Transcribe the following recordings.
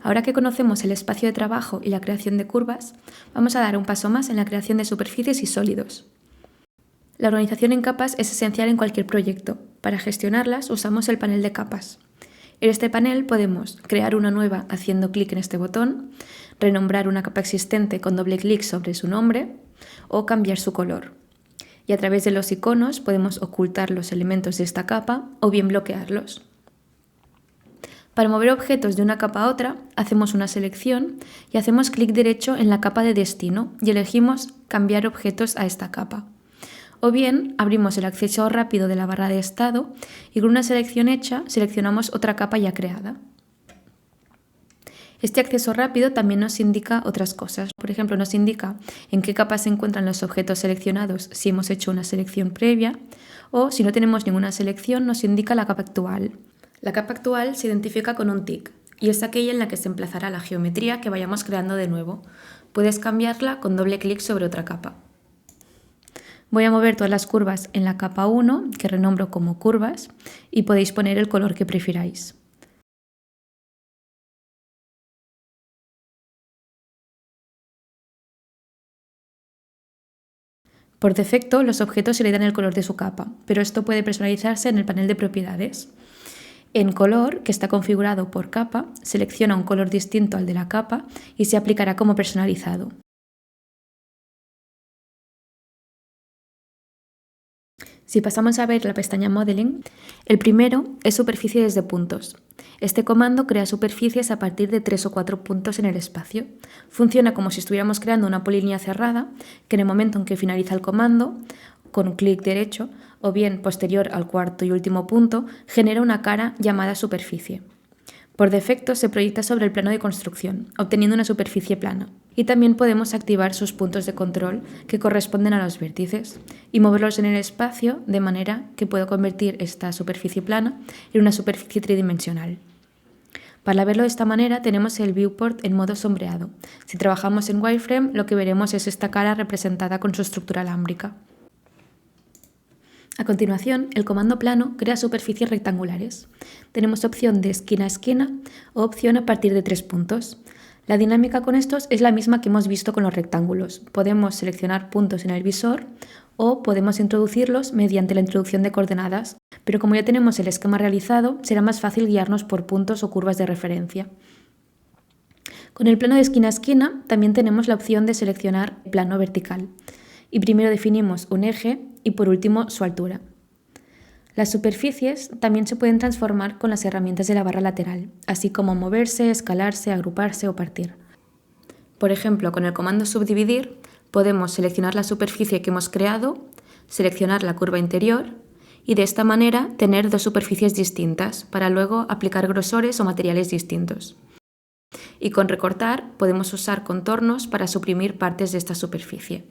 Ahora que conocemos el espacio de trabajo y la creación de curvas, vamos a dar un paso más en la creación de superficies y sólidos. La organización en capas es esencial en cualquier proyecto. Para gestionarlas usamos el panel de capas. En este panel podemos crear una nueva haciendo clic en este botón, renombrar una capa existente con doble clic sobre su nombre o cambiar su color. Y a través de los iconos podemos ocultar los elementos de esta capa o bien bloquearlos. Para mover objetos de una capa a otra, hacemos una selección y hacemos clic derecho en la capa de destino y elegimos cambiar objetos a esta capa. O bien, abrimos el acceso rápido de la barra de estado y con una selección hecha seleccionamos otra capa ya creada. Este acceso rápido también nos indica otras cosas. Por ejemplo, nos indica en qué capa se encuentran los objetos seleccionados si hemos hecho una selección previa, o si no tenemos ninguna selección nos indica la capa actual. La capa actual se identifica con un tic y es aquella en la que se emplazará la geometría que vayamos creando de nuevo. Puedes cambiarla con doble clic sobre otra capa. Voy a mover todas las curvas en la capa 1, que renombro como curvas, y podéis poner el color que prefiráis. Por defecto, los objetos se le dan el color de su capa, pero esto puede personalizarse en el panel de propiedades. En color, que está configurado por capa, selecciona un color distinto al de la capa y se aplicará como personalizado. Si pasamos a ver la pestaña Modeling, el primero es superficies de puntos. Este comando crea superficies a partir de 3 o 4 puntos en el espacio. Funciona como si estuviéramos creando una polilínea cerrada, que en el momento en que finaliza el comando, con clic derecho, o bien posterior al cuarto y último punto, genera una cara llamada superficie. Por defecto se proyecta sobre el plano de construcción, obteniendo una superficie plana. Y también podemos activar sus puntos de control que corresponden a los vértices y moverlos en el espacio de manera que puedo convertir esta superficie plana en una superficie tridimensional. Para verlo de esta manera tenemos el viewport en modo sombreado. Si trabajamos en wireframe lo que veremos es esta cara representada con su estructura alámbrica. A continuación, el comando plano crea superficies rectangulares. Tenemos opción de esquina a esquina o opción a partir de 3 puntos. La dinámica con estos es la misma que hemos visto con los rectángulos. Podemos seleccionar puntos en el visor o podemos introducirlos mediante la introducción de coordenadas, pero como ya tenemos el esquema realizado, será más fácil guiarnos por puntos o curvas de referencia. Con el plano de esquina a esquina también tenemos la opción de seleccionar plano vertical. Y primero definimos un eje y por último su altura. Las superficies también se pueden transformar con las herramientas de la barra lateral, así como moverse, escalarse, agruparse o partir. Por ejemplo, con el comando subdividir podemos seleccionar la superficie que hemos creado, seleccionar la curva interior y de esta manera tener dos superficies distintas para luego aplicar grosores o materiales distintos. Y con recortar podemos usar contornos para suprimir partes de esta superficie.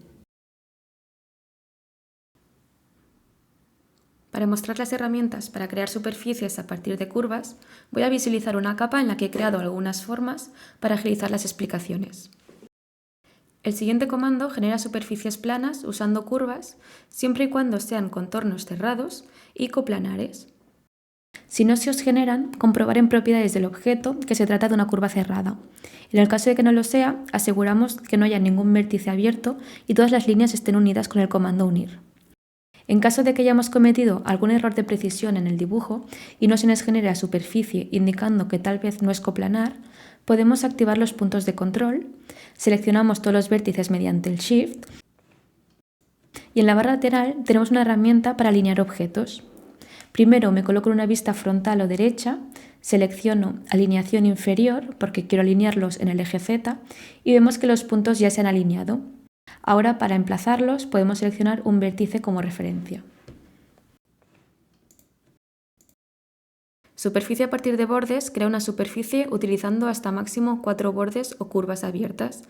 Para mostrar las herramientas para crear superficies a partir de curvas, voy a visualizar una capa en la que he creado algunas formas para agilizar las explicaciones. El siguiente comando genera superficies planas usando curvas, siempre y cuando sean contornos cerrados y coplanares. Si no se os generan, comprobar en propiedades del objeto que se trata de una curva cerrada. En el caso de que no lo sea, aseguramos que no haya ningún vértice abierto y todas las líneas estén unidas con el comando unir. En caso de que hayamos cometido algún error de precisión en el dibujo y no se nos genere la superficie indicando que tal vez no es coplanar, podemos activar los puntos de control, seleccionamos todos los vértices mediante el Shift y en la barra lateral tenemos una herramienta para alinear objetos. Primero me coloco en una vista frontal o derecha, selecciono alineación inferior porque quiero alinearlos en el eje Z y vemos que los puntos ya se han alineado. Ahora, para emplazarlos, podemos seleccionar un vértice como referencia. Superficie a partir de bordes crea una superficie utilizando hasta máximo 4 bordes o curvas abiertas,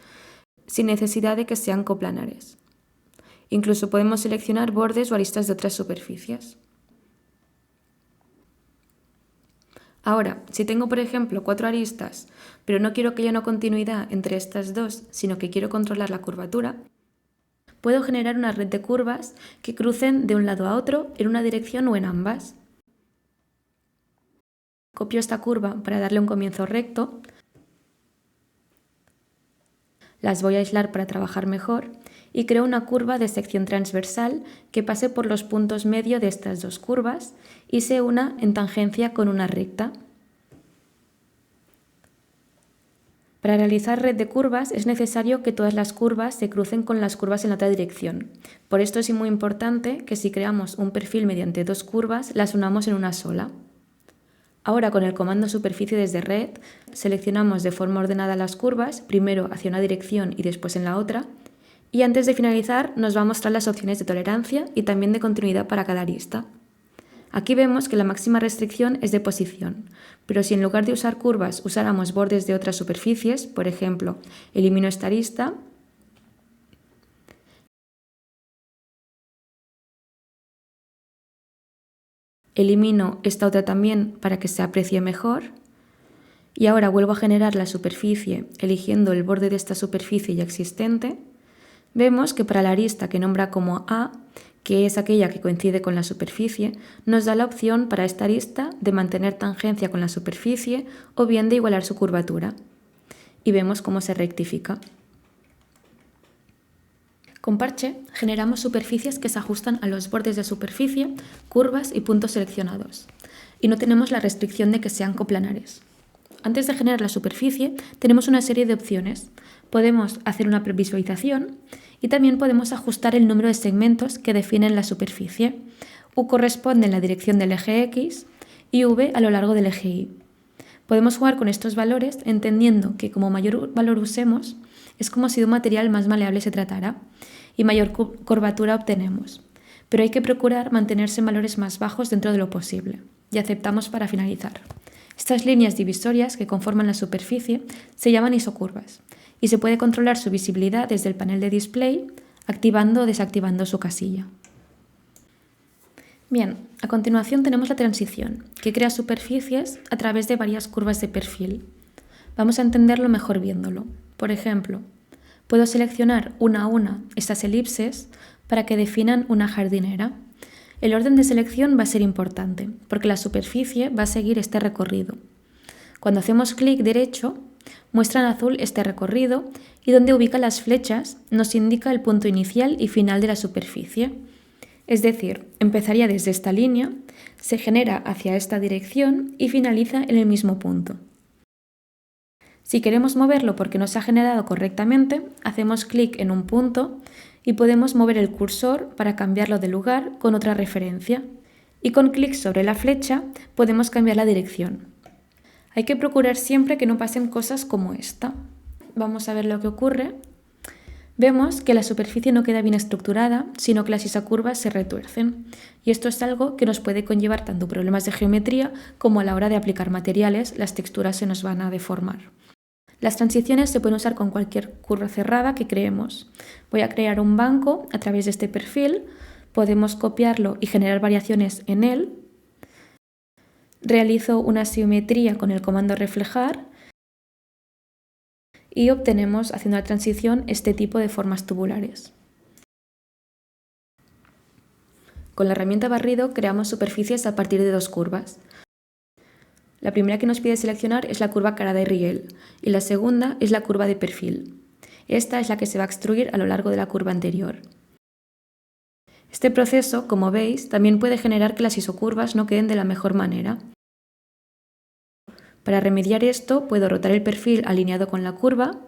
sin necesidad de que sean coplanares. Incluso podemos seleccionar bordes o aristas de otras superficies. Ahora, si tengo por ejemplo 4 aristas, pero no quiero que haya una continuidad entre estas dos, sino que quiero controlar la curvatura, puedo generar una red de curvas que crucen de un lado a otro en una dirección o en ambas. Copio esta curva para darle un comienzo recto Las voy a aislar para trabajar mejor y creo una curva de sección transversal que pase por los puntos medio de estas dos curvas y se una en tangencia con una recta. Para realizar red de curvas es necesario que todas las curvas se crucen con las curvas en la otra dirección. Por esto es muy importante que si creamos un perfil mediante dos curvas, las unamos en una sola. Ahora con el comando superficie desde red, seleccionamos de forma ordenada las curvas, primero hacia una dirección y después en la otra, y antes de finalizar nos va a mostrar las opciones de tolerancia y también de continuidad para cada arista. Aquí vemos que la máxima restricción es de posición, pero si en lugar de usar curvas usáramos bordes de otras superficies, por ejemplo, elimino esta arista, elimino esta otra también para que se aprecie mejor, y ahora vuelvo a generar la superficie eligiendo el borde de esta superficie ya existente, vemos que para la arista que nombra como A, que es aquella que coincide con la superficie, nos da la opción para esta arista de mantener tangencia con la superficie o bien de igualar su curvatura. Y vemos cómo se rectifica. Con parche generamos superficies que se ajustan a los bordes de superficie, curvas y puntos seleccionados. Y no tenemos la restricción de que sean coplanares. Antes de generar la superficie tenemos una serie de opciones. Podemos hacer una previsualización y también podemos ajustar el número de segmentos que definen la superficie. U corresponde en la dirección del eje X y V a lo largo del eje Y. Podemos jugar con estos valores entendiendo que como mayor valor usemos, es como si de un material más maleable se tratara y mayor curvatura obtenemos. Pero hay que procurar mantenerse en valores más bajos dentro de lo posible. Y aceptamos para finalizar. Estas líneas divisorias que conforman la superficie se llaman isocurvas y se puede controlar su visibilidad desde el panel de display, activando o desactivando su casilla. Bien, a continuación tenemos la transición, que crea superficies a través de varias curvas de perfil. Vamos a entenderlo mejor viéndolo. Por ejemplo, puedo seleccionar una a una estas elipses para que definan una jardinera. El orden de selección va a ser importante, porque la superficie va a seguir este recorrido. Cuando hacemos clic derecho, muestra en azul este recorrido y donde ubica las flechas nos indica el punto inicial y final de la superficie. Es decir, empezaría desde esta línea, se genera hacia esta dirección y finaliza en el mismo punto. Si queremos moverlo porque no se ha generado correctamente, hacemos clic en un punto y podemos mover el cursor para cambiarlo de lugar con otra referencia. Y con clic sobre la flecha podemos cambiar la dirección. Hay que procurar siempre que no pasen cosas como esta. Vamos a ver lo que ocurre. Vemos que la superficie no queda bien estructurada, sino que las isocurvas se retuercen. Y esto es algo que nos puede conllevar tanto problemas de geometría como a la hora de aplicar materiales, las texturas se nos van a deformar. Las transiciones se pueden usar con cualquier curva cerrada que creemos. Voy a crear un banco a través de este perfil, podemos copiarlo y generar variaciones en él. Realizo una simetría con el comando reflejar y obtenemos, haciendo la transición, este tipo de formas tubulares. Con la herramienta barrido creamos superficies a partir de dos curvas. La primera que nos pide seleccionar es la curva cara de riel y la segunda es la curva de perfil. Esta es la que se va a extruir a lo largo de la curva anterior. Este proceso, como veis, también puede generar que las isocurvas no queden de la mejor manera. Para remediar esto, puedo rotar el perfil alineado con la curva,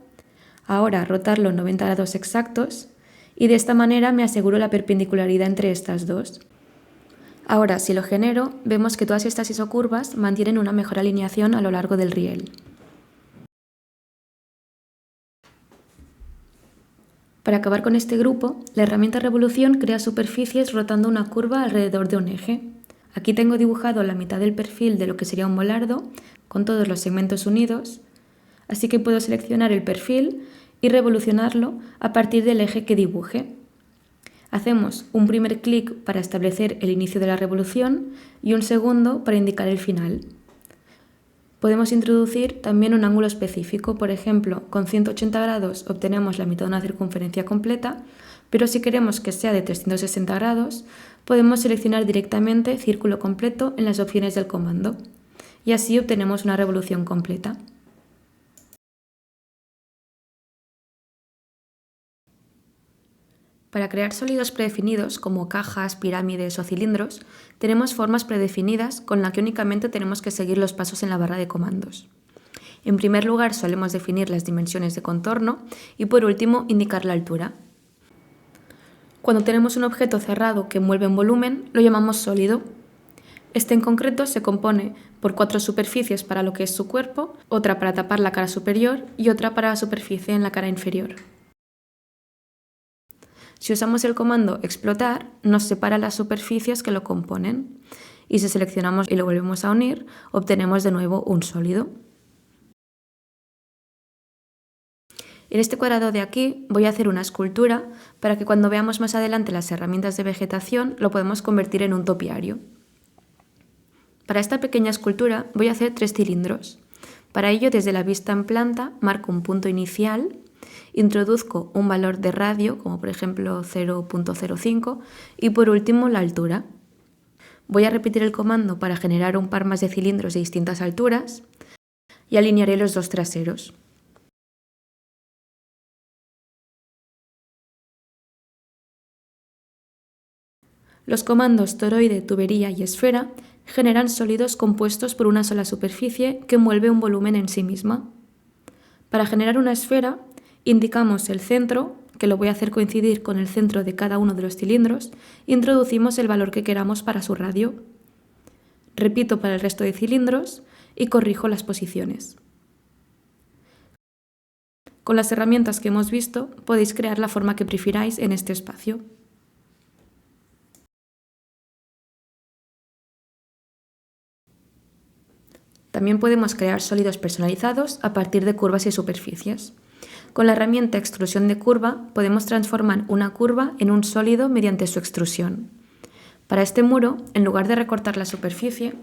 ahora rotarlo 90 grados exactos y de esta manera me aseguro la perpendicularidad entre estas dos. Ahora, si lo genero, vemos que todas estas isocurvas mantienen una mejor alineación a lo largo del riel. Para acabar con este grupo, la herramienta revolución crea superficies rotando una curva alrededor de un eje. Aquí tengo dibujado la mitad del perfil de lo que sería un volardo, con todos los segmentos unidos, así que puedo seleccionar el perfil y revolucionarlo a partir del eje que dibuje. Hacemos un primer clic para establecer el inicio de la revolución y un segundo para indicar el final. Podemos introducir también un ángulo específico, por ejemplo, con 180 grados obtenemos la mitad de una circunferencia completa, pero si queremos que sea de 360 grados, podemos seleccionar directamente círculo completo en las opciones del comando y así obtenemos una revolución completa. Para crear sólidos predefinidos como cajas, pirámides o cilindros, tenemos formas predefinidas con las que únicamente tenemos que seguir los pasos en la barra de comandos. En primer lugar, solemos definir las dimensiones de contorno y por último, indicar la altura. Cuando tenemos un objeto cerrado que envuelve un volumen, lo llamamos sólido. Este en concreto se compone por 4 superficies para lo que es su cuerpo, otra para tapar la cara superior y otra para la superficie en la cara inferior. Si usamos el comando explotar, nos separa las superficies que lo componen y si seleccionamos y lo volvemos a unir, obtenemos de nuevo un sólido. En este cuadrado de aquí voy a hacer una escultura para que cuando veamos más adelante las herramientas de vegetación lo podemos convertir en un topiario. Para esta pequeña escultura voy a hacer 3 cilindros. Para ello, desde la vista en planta, marco un punto inicial, introduzco un valor de radio, como por ejemplo 0.05, y por último la altura. Voy a repetir el comando para generar un par más de cilindros de distintas alturas y alinearé los 2 traseros. Los comandos toroide, tubería y esfera generan sólidos compuestos por una sola superficie que envuelve un volumen en sí misma. Para generar una esfera, indicamos el centro, que lo voy a hacer coincidir con el centro de cada uno de los cilindros, e introducimos el valor que queramos para su radio. Repito para el resto de cilindros y corrijo las posiciones. Con las herramientas que hemos visto, podéis crear la forma que prefiráis en este espacio. También podemos crear sólidos personalizados a partir de curvas y superficies. Con la herramienta extrusión de curva podemos transformar una curva en un sólido mediante su extrusión. Para este muro, en lugar de recortar la superficie,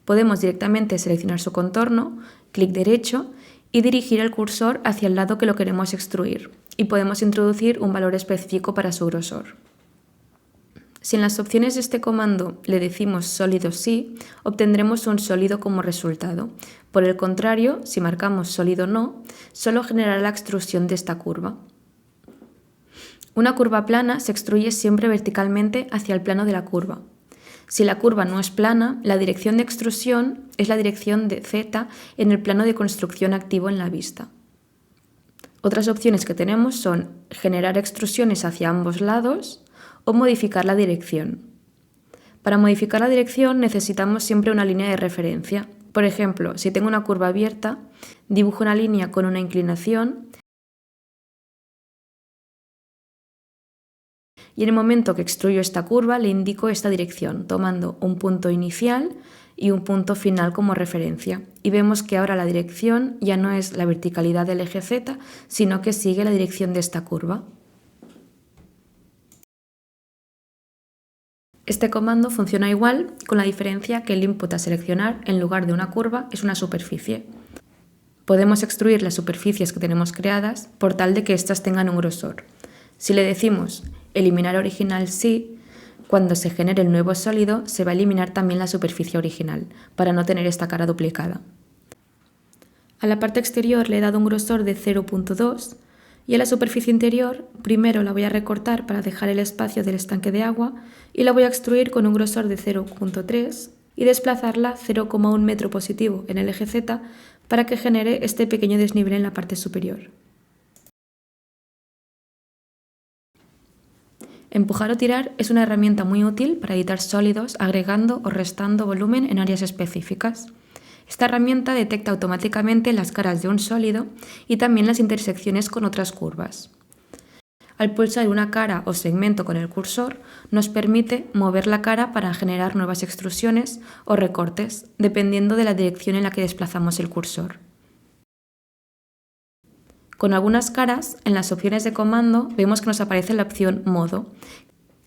podemos directamente seleccionar su contorno, clic derecho y dirigir el cursor hacia el lado que lo queremos extruir y podemos introducir un valor específico para su grosor. Si en las opciones de este comando le decimos sólido sí, obtendremos un sólido como resultado. Por el contrario, si marcamos sólido no, solo generará la extrusión de esta curva. Una curva plana se extruye siempre verticalmente hacia el plano de la curva. Si la curva no es plana, la dirección de extrusión es la dirección de Z en el plano de construcción activo en la vista. Otras opciones que tenemos son generar extrusiones hacia ambos lados o modificar la dirección. Para modificar la dirección necesitamos siempre una línea de referencia. Por ejemplo, si tengo una curva abierta, dibujo una línea con una inclinación y en el momento que extruyo esta curva le indico esta dirección, tomando un punto inicial y un punto final como referencia. Y vemos que ahora la dirección ya no es la verticalidad del eje Z, sino que sigue la dirección de esta curva. Este comando funciona igual, con la diferencia que el input a seleccionar en lugar de una curva es una superficie. Podemos extruir las superficies que tenemos creadas por tal de que éstas tengan un grosor. Si le decimos eliminar original sí, cuando se genere el nuevo sólido se va a eliminar también la superficie original, para no tener esta cara duplicada. A la parte exterior le he dado un grosor de 0.2 y a la superficie interior primero la voy a recortar para dejar el espacio del estanque de agua y la voy a extruir con un grosor de 0.3 y desplazarla 0,1 metro positivo en el eje Z para que genere este pequeño desnivel en la parte superior. Empujar o tirar es una herramienta muy útil para editar sólidos agregando o restando volumen en áreas específicas. Esta herramienta detecta automáticamente las caras de un sólido y también las intersecciones con otras curvas. Al pulsar una cara o segmento con el cursor, nos permite mover la cara para generar nuevas extrusiones o recortes, dependiendo de la dirección en la que desplazamos el cursor. Con algunas caras, en las opciones de comando vemos que nos aparece la opción Modo,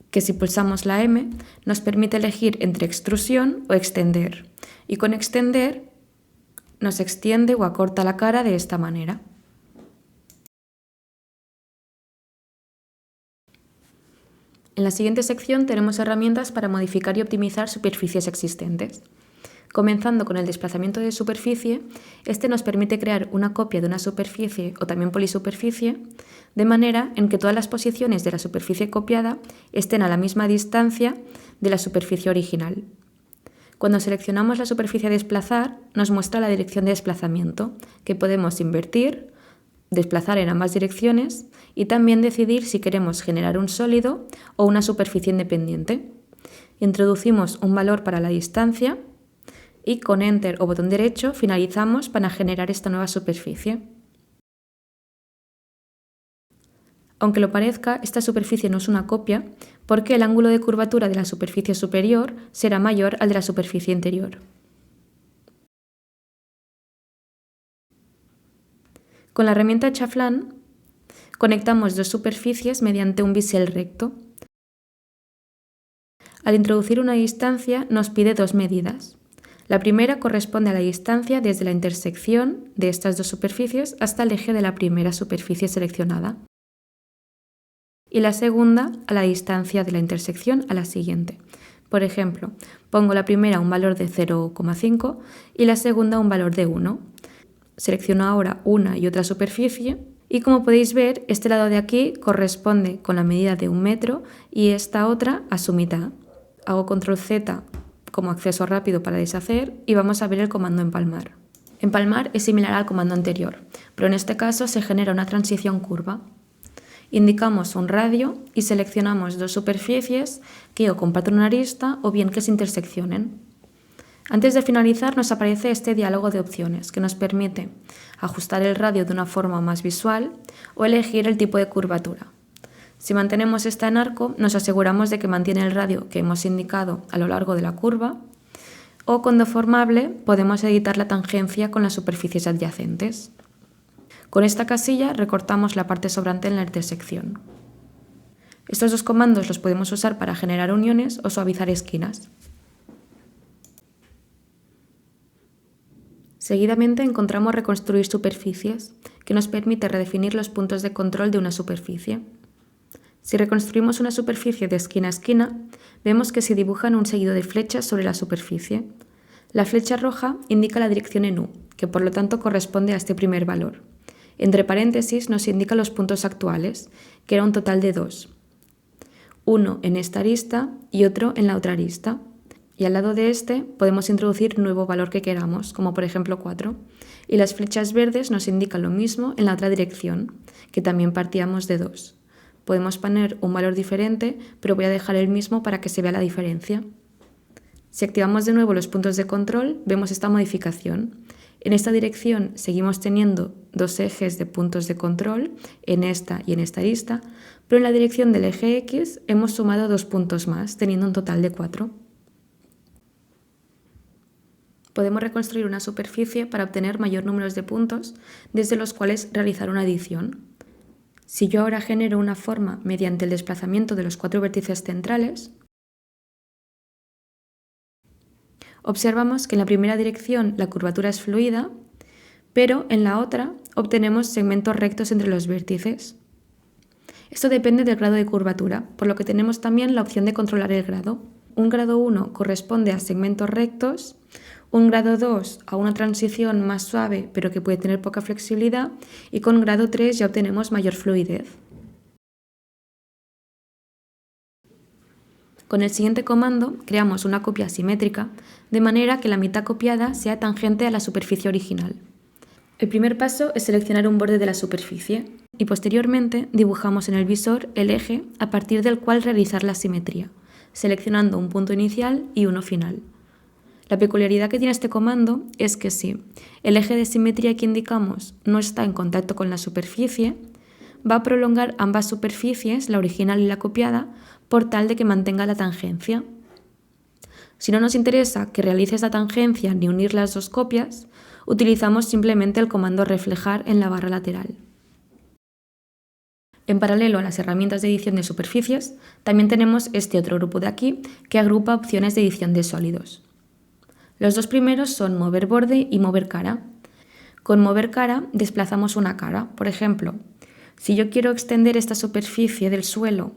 que si pulsamos la M nos permite elegir entre extrusión o extender, y con extender nos extiende o acorta la cara de esta manera. En la siguiente sección tenemos herramientas para modificar y optimizar superficies existentes. Comenzando con el desplazamiento de superficie, este nos permite crear una copia de una superficie o también polisuperficie, de manera en que todas las posiciones de la superficie copiada estén a la misma distancia de la superficie original. Cuando seleccionamos la superficie a desplazar, nos muestra la dirección de desplazamiento, que podemos invertir, desplazar en ambas direcciones y también decidir si queremos generar un sólido o una superficie independiente. Introducimos un valor para la distancia y con Enter o botón derecho finalizamos para generar esta nueva superficie. Aunque lo parezca, esta superficie no es una copia porque el ángulo de curvatura de la superficie superior será mayor al de la superficie interior. Con la herramienta Chaflán conectamos dos superficies mediante un bisel recto. Al introducir una distancia nos pide dos medidas. La primera corresponde a la distancia desde la intersección de estas dos superficies hasta el eje de la primera superficie seleccionada. Y la segunda a la distancia de la intersección a la siguiente. Por ejemplo, pongo la primera un valor de 0,5 y la segunda un valor de 1. Selecciono ahora una y otra superficie y como podéis ver, este lado de aquí corresponde con la medida de 1 metro y esta otra a su mitad. Hago control Z como acceso rápido para deshacer y vamos a ver el comando empalmar. Empalmar es similar al comando anterior, pero en este caso se genera una transición curva. Indicamos un radio y seleccionamos dos superficies que o comparten una arista o bien que se interseccionen. Antes de finalizar nos aparece este diálogo de opciones que nos permite ajustar el radio de una forma más visual o elegir el tipo de curvatura. Si mantenemos esta en arco, nos aseguramos de que mantiene el radio que hemos indicado a lo largo de la curva, o con deformable podemos editar la tangencia con las superficies adyacentes. Con esta casilla recortamos la parte sobrante en la intersección. Estos dos comandos los podemos usar para generar uniones o suavizar esquinas. Seguidamente encontramos reconstruir superficies, que nos permite redefinir los puntos de control de una superficie. Si reconstruimos una superficie de esquina a esquina, vemos que se dibujan un seguido de flechas sobre la superficie. La flecha roja indica la dirección en U, que por lo tanto corresponde a este primer valor. Entre paréntesis nos indica los puntos actuales, que era un total de 2. Uno en esta arista y otro en la otra arista. Y al lado de este podemos introducir un nuevo valor que queramos, como por ejemplo 4. Y las flechas verdes nos indican lo mismo en la otra dirección, que también partíamos de 2. Podemos poner un valor diferente, pero voy a dejar el mismo para que se vea la diferencia. Si activamos de nuevo los puntos de control, vemos esta modificación. En esta dirección seguimos teniendo dos ejes de puntos de control, en esta y en esta arista, pero en la dirección del eje X hemos sumado 2 puntos más, teniendo un total de 4. Podemos reconstruir una superficie para obtener mayor número de puntos, desde los cuales realizar una adición. Si yo ahora genero una forma mediante el desplazamiento de los 4 vértices centrales, observamos que en la primera dirección la curvatura es fluida, pero en la otra obtenemos segmentos rectos entre los vértices. Esto depende del grado de curvatura, por lo que tenemos también la opción de controlar el grado. Un grado 1 corresponde a segmentos rectos, un grado 2 a una transición más suave pero que puede tener poca flexibilidad y con grado 3 ya obtenemos mayor fluidez. Con el siguiente comando creamos una copia simétrica de manera que la mitad copiada sea tangente a la superficie original. El primer paso es seleccionar un borde de la superficie y posteriormente dibujamos en el visor el eje a partir del cual realizar la simetría, seleccionando un punto inicial y uno final. La peculiaridad que tiene este comando es que si el eje de simetría que indicamos no está en contacto con la superficie, va a prolongar ambas superficies, la original y la copiada, por tal de que mantenga la tangencia. Si no nos interesa que realice esta tangencia ni unir las dos copias, utilizamos simplemente el comando reflejar en la barra lateral. En paralelo a las herramientas de edición de superficies, también tenemos este otro grupo de aquí que agrupa opciones de edición de sólidos. Los dos primeros son mover borde y mover cara. Con mover cara desplazamos una cara. Por ejemplo, si yo quiero extender esta superficie del suelo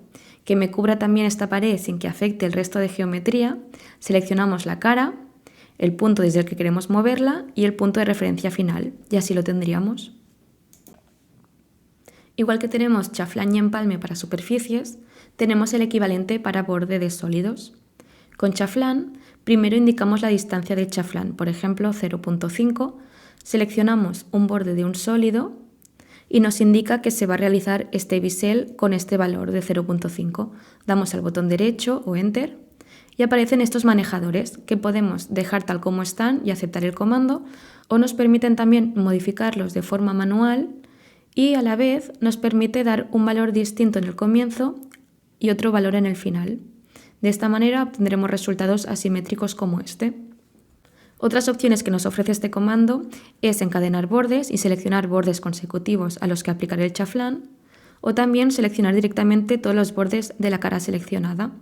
que me cubra también esta pared sin que afecte el resto de geometría, seleccionamos la cara, el punto desde el que queremos moverla y el punto de referencia final, y así lo tendríamos. Igual que tenemos chaflán y empalme para superficies, tenemos el equivalente para borde de sólidos. Con chaflán, primero indicamos la distancia del chaflán, por ejemplo 0.5, seleccionamos un borde de un sólido y nos indica que se va a realizar este bisel con este valor de 0.5. Damos al botón derecho o Enter y aparecen estos manejadores que podemos dejar tal como están y aceptar el comando, o nos permiten también modificarlos de forma manual y a la vez nos permite dar un valor distinto en el comienzo y otro valor en el final. De esta manera obtendremos resultados asimétricos como este. Otras opciones que nos ofrece este comando es encadenar bordes y seleccionar bordes consecutivos a los que aplicar el chaflán, o también seleccionar directamente todos los bordes de la cara seleccionada,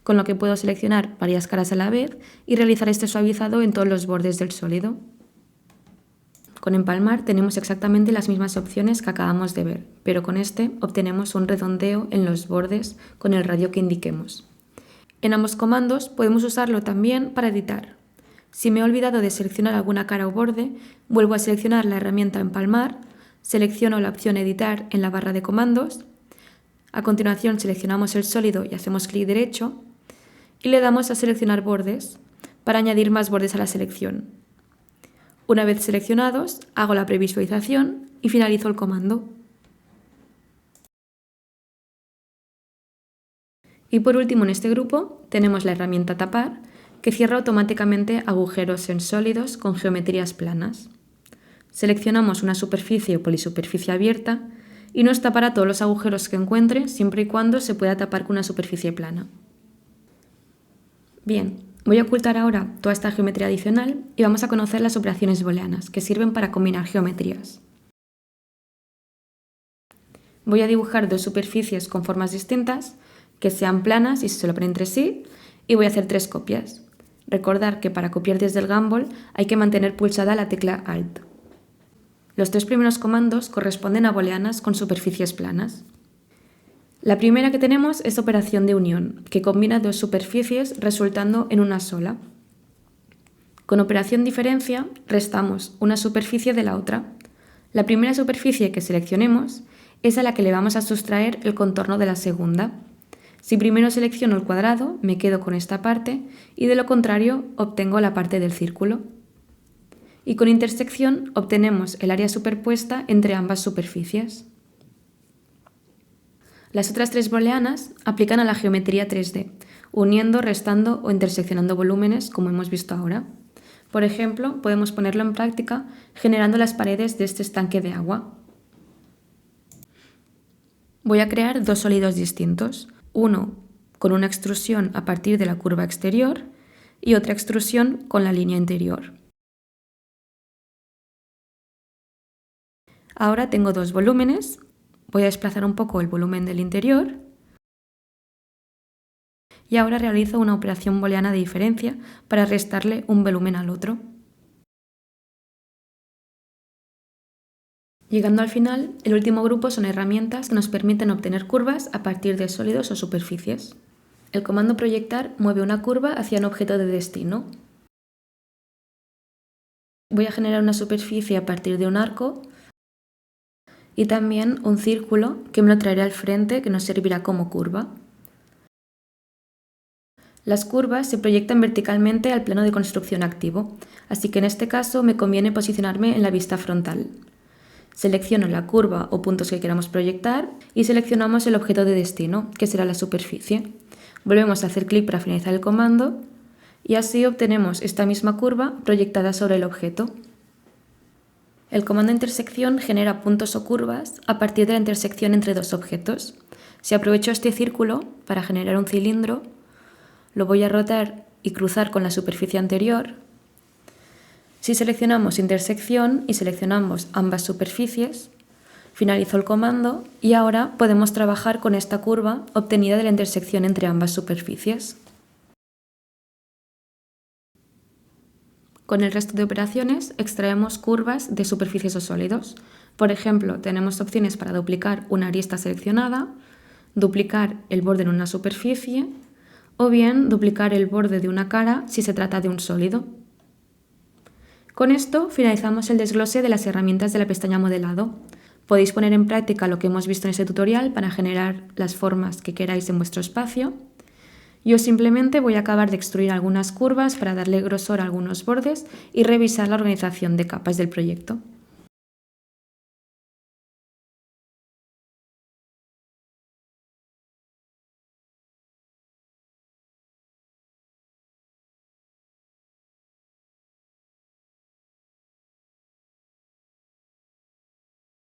con lo que puedo seleccionar varias caras a la vez y realizar este suavizado en todos los bordes del sólido. Con empalmar tenemos exactamente las mismas opciones que acabamos de ver, pero con este obtenemos un redondeo en los bordes con el radio que indiquemos. En ambos comandos podemos usarlo también para editar. Si me he olvidado de seleccionar alguna cara o borde, vuelvo a seleccionar la herramienta empalmar, selecciono la opción editar en la barra de comandos, a continuación seleccionamos el sólido y hacemos clic derecho y le damos a seleccionar bordes para añadir más bordes a la selección. Una vez seleccionados, hago la previsualización y finalizo el comando. Y por último en este grupo tenemos la herramienta tapar, que cierra automáticamente agujeros en sólidos con geometrías planas. Seleccionamos una superficie o polisuperficie abierta y nos tapará todos los agujeros que encuentre siempre y cuando se pueda tapar con una superficie plana. Bien, voy a ocultar ahora toda esta geometría adicional y vamos a conocer las operaciones booleanas, que sirven para combinar geometrías. Voy a dibujar dos superficies con formas distintas, que sean planas y se solapen entre sí, y voy a hacer 3 copias. Recordar que para copiar desde el Gumball hay que mantener pulsada la tecla Alt. Los 3 primeros comandos corresponden a booleanas con superficies planas. La primera que tenemos es operación de unión, que combina dos superficies resultando en una sola. Con operación diferencia restamos una superficie de la otra. La primera superficie que seleccionemos es a la que le vamos a sustraer el contorno de la segunda. Si primero selecciono el cuadrado, me quedo con esta parte y de lo contrario obtengo la parte del círculo. Y con intersección obtenemos el área superpuesta entre ambas superficies. Las otras 3 booleanas aplican a la geometría 3D, uniendo, restando o interseccionando volúmenes, como hemos visto ahora. Por ejemplo, podemos ponerlo en práctica generando las paredes de este estanque de agua. Voy a crear 2 sólidos distintos, uno con una extrusión a partir de la curva exterior y otra extrusión con la línea interior. Ahora tengo 2 volúmenes, voy a desplazar un poco el volumen del interior y ahora realizo una operación booleana de diferencia para restarle un volumen al otro. Llegando al final, el último grupo son herramientas que nos permiten obtener curvas a partir de sólidos o superficies. El comando proyectar mueve una curva hacia un objeto de destino. Voy a generar una superficie a partir de un arco y también un círculo que me lo traerá al frente, que nos servirá como curva. Las curvas se proyectan verticalmente al plano de construcción activo, así que en este caso me conviene posicionarme en la vista frontal. Selecciono la curva o puntos que queramos proyectar y seleccionamos el objeto de destino, que será la superficie. Volvemos a hacer clic para finalizar el comando y así obtenemos esta misma curva proyectada sobre el objeto. El comando intersección genera puntos o curvas a partir de la intersección entre 2 objetos. Si aprovecho este círculo para generar un cilindro, lo voy a rotar y cruzar con la superficie anterior. Si seleccionamos intersección y seleccionamos ambas superficies, finalizo el comando y ahora podemos trabajar con esta curva obtenida de la intersección entre ambas superficies. Con el resto de operaciones extraemos curvas de superficies o sólidos. Por ejemplo, tenemos opciones para duplicar una arista seleccionada, duplicar el borde en una superficie o bien duplicar el borde de una cara si se trata de un sólido. Con esto finalizamos el desglose de las herramientas de la pestaña Modelado. Podéis poner en práctica lo que hemos visto en este tutorial para generar las formas que queráis en vuestro espacio. Yo simplemente voy a acabar de extruir algunas curvas para darle grosor a algunos bordes y revisar la organización de capas del proyecto.